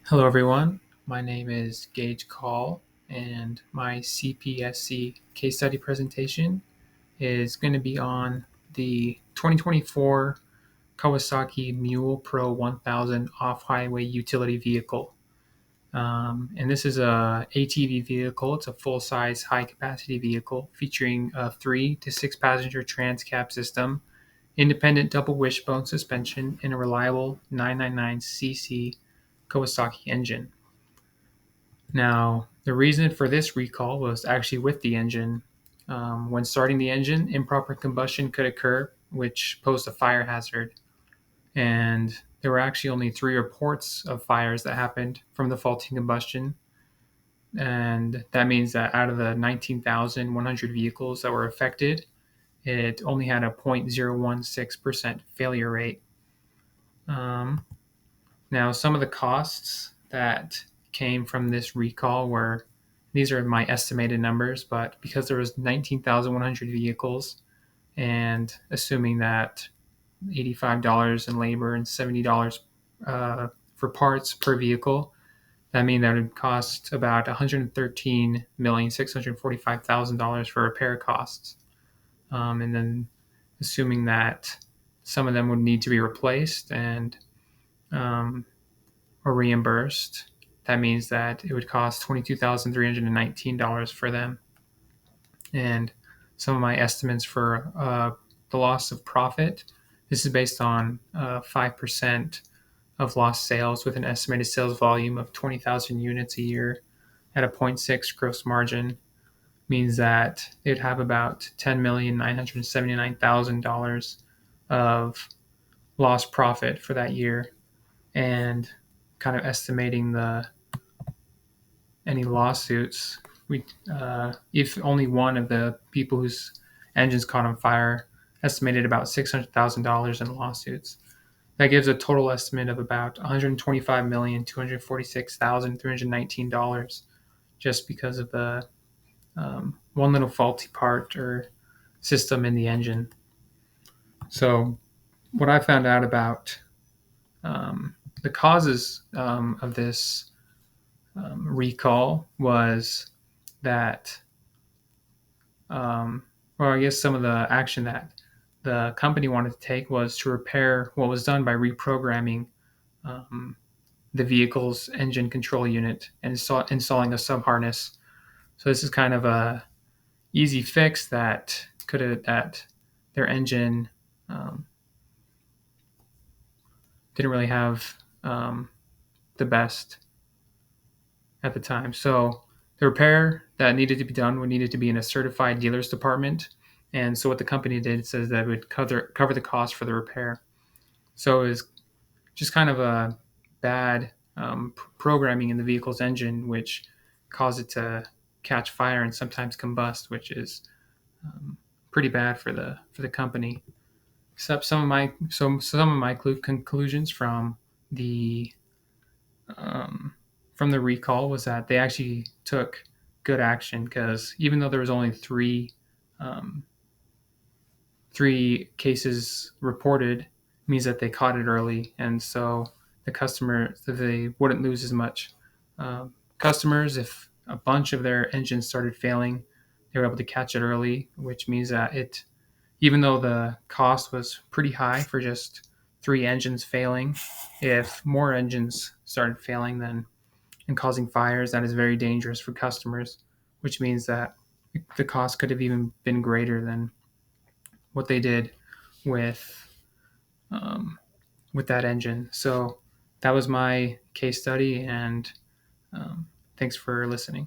Hello, everyone. My name is Gage Call, and my CPSC case study presentation is going to be on the 2024 Kawasaki Mule Pro 1000 off-highway utility vehicle. And this is a ATV vehicle. It's a full-size, high-capacity vehicle featuring a 3 to 6 passenger trans-cab system, independent double wishbone suspension, and a reliable 999cc Kawasaki engine. Now, the reason for this recall was actually with the engine. When starting the engine, improper combustion could occur, which posed a fire hazard. And there were actually only 3 reports of fires that happened from the faulty combustion. And that means that out of the 19,100 vehicles that were affected, it only had a 0.016% failure rate. Um, Now, some of the costs that came from this recall were, these are my estimated numbers, but because there was 19,100 vehicles, and assuming that $85 in labor and $70 for parts per vehicle, that means that it would cost about $113,645,000 for repair costs. And then assuming that some of them would need to be replaced and um, or reimbursed, that means that it would cost $22,319 for them. And some of my estimates for the loss of profit, this is based on 5% of lost sales with an estimated sales volume of 20,000 units a year at a zero point 0.6 gross margin, means that they'd have about $10,979,000 of lost profit for that year. And kind of estimating the any lawsuits, we if only one of the people whose engines caught on fire estimated about $600,000 in lawsuits. That gives a total estimate of about $125,246,319 just because of the one little faulty part or system in the engine. So, what I found out about the causes of this recall was that, or I guess some of the action that the company wanted to take was to repair what was done by reprogramming um, the vehicle's engine control unit and installing a sub harness. So this is kind of a easy fix that could have that their engine um, didn't really have the best at the time. So the repair that needed to be done would needed to be in a certified dealer's department. And so what the company did says that it would cover the cost for the repair. So it was just kind of a bad programming in the vehicle's engine, which caused it to catch fire and sometimes combust, which is pretty bad for the company. Except some of my conclusions the um, from the recall was that they actually took good action because even though there was only um, 3 cases reported, means that they caught it early, and so they wouldn't lose as much customers if a bunch of their engines started failing. They were able to catch it early, which means that even though the cost was pretty high for just 3 engines failing, if more engines started failing, then and causing fires, that is very dangerous for customers, which means that the cost could have even been greater than what they did with um, with that engine. So that was my case study, and thanks for listening.